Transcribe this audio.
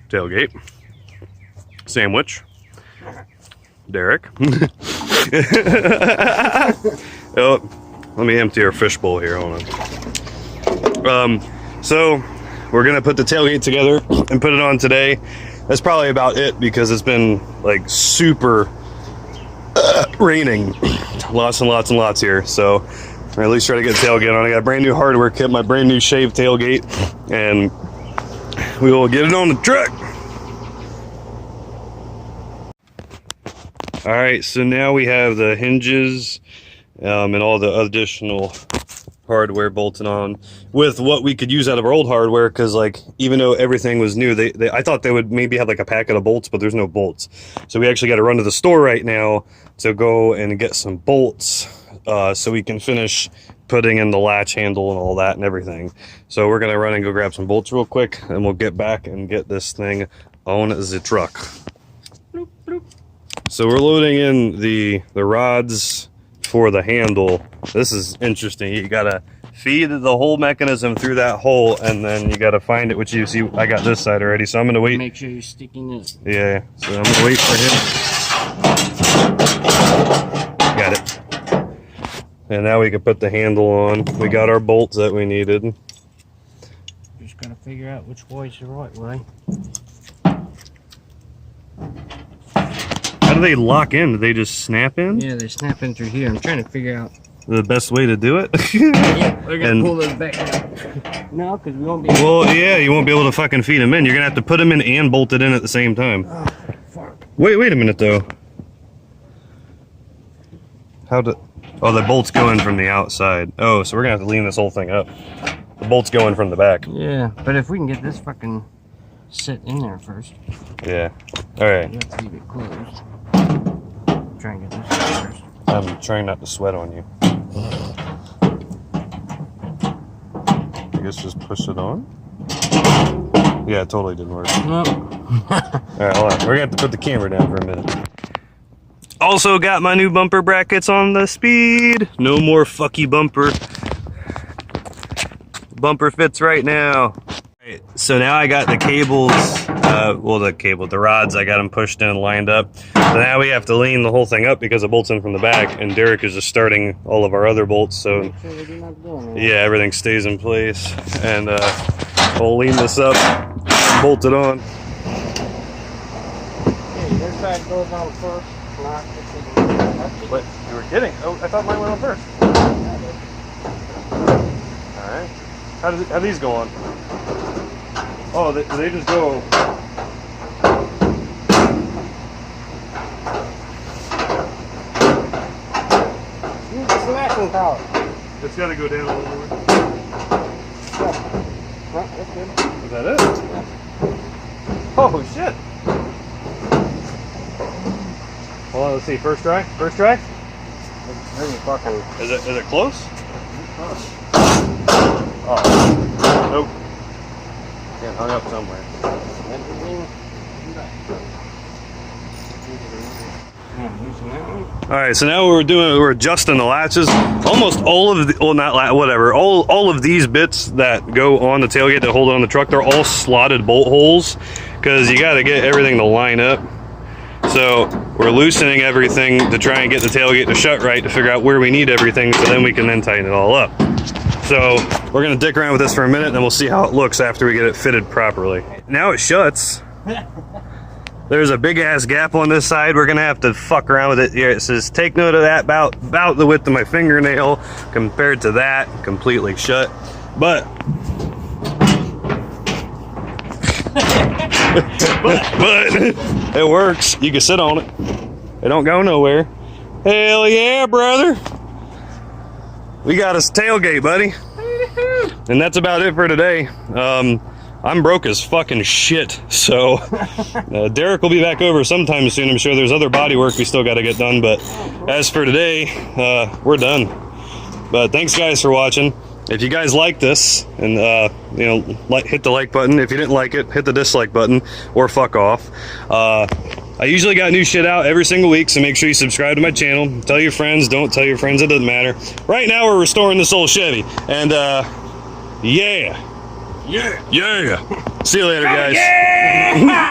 tailgate. Sandwich. Derek. Oh, let me empty our fishbowl here. Hold on. So we're gonna put the tailgate together and put it on today. That's probably about it because it's been like super raining, lots and lots and lots here. So or at least try to get the tailgate on. I got a brand new hardware kit, my brand new shaved tailgate, and we will get it on the truck. All right, so now we have the hinges and all the additional hardware bolted on with what we could use out of our old hardware, because like even though everything was new, I thought they would maybe have like a packet of bolts, but there's no bolts. So we actually got to run to the store right now to go and get some bolts so we can finish putting in the latch handle and all that and everything. So we're gonna run and go grab some bolts real quick, and we'll get back and get this thing on the truck. Bloop, bloop. So we're loading in the rods for the handle. This is interesting. You gotta feed the whole mechanism through that hole, and then you gotta find it, which you see I got this side already, so I'm gonna wait. Make sure you're sticking it. Yeah, so I'm gonna wait for him. Got it. And now we can put the handle on. We got our bolts that we needed. Just gotta figure out which way's the right way. How do they lock in? Do they just snap in? Yeah, they snap in through here. I'm trying to figure out the best way to do it. Yeah, we're gonna pull those back now. No, because we won't be able Well, yeah, you won't be able to fucking feed them in. You're gonna have to put them in and bolt it in at the same time. Oh, fuck. Wait a minute though. Oh, the bolt's going from the outside. Oh, so we're gonna have to lean this whole thing up. The bolt's going from the back. Yeah, but if we can get this fucking sit in there first. Yeah. All right. You have to leave it closed. Try and get this first. I'm trying not to sweat on you. I guess just push it on. Yeah, it totally didn't work. No. All right, hold on. We're gonna have to put the camera down for a minute. Also got my new bumper brackets on the Speed. No more fucky bumper. Bumper fits right now. Right, so now I got the cables, the rods, I got them pushed in and lined up. So now we have to lean the whole thing up because it bolts in from the back, and Derek is just starting all of our other bolts, so yeah, everything stays in place. And we'll lean this up, bolt it on. Yeah, this side goes on first. What? You were kidding? Oh, I thought mine went on first. Alright. How these go on? Oh, they just go. Use the smashing power. It's got to go down a little more. Huh, that's good. Is that it? Yeah. Oh, shit. Hold on, let's see. First try? First try? Is it close? Oh. Nope. Getting hung up somewhere. Alright, so now we're adjusting the latches. Almost all of the, well, not whatever, all of these bits that go on the tailgate that hold on the truck, they're all slotted bolt holes, because you got to get everything to line up. So we're loosening everything to try and get the tailgate to shut right, to figure out where we need everything, so then we can then tighten it all up. So we're gonna dick around with this for a minute, and we'll see how it looks after we get it fitted properly. Now it shuts. There's a big ass gap on this side. We're gonna have to fuck around with it. Here it says, take note of that, about the width of my fingernail compared to that, completely shut. But it works. You can sit on it. It don't go nowhere. Hell yeah, brother. We got us tailgate, buddy. And that's about it for today. I'm broke as fucking shit, so Derek will be back over sometime soon. I'm sure there's other body work we still got to get done, but as for today, we're done. But thanks guys for watching. If you guys like this, and hit the like button. If you didn't like it, hit the dislike button, or fuck off. I usually got new shit out every single week, so make sure you subscribe to my channel. Tell your friends, don't tell your friends, it doesn't matter. Right now we're restoring this old Chevy, and yeah. See you later, guys. Yeah! it.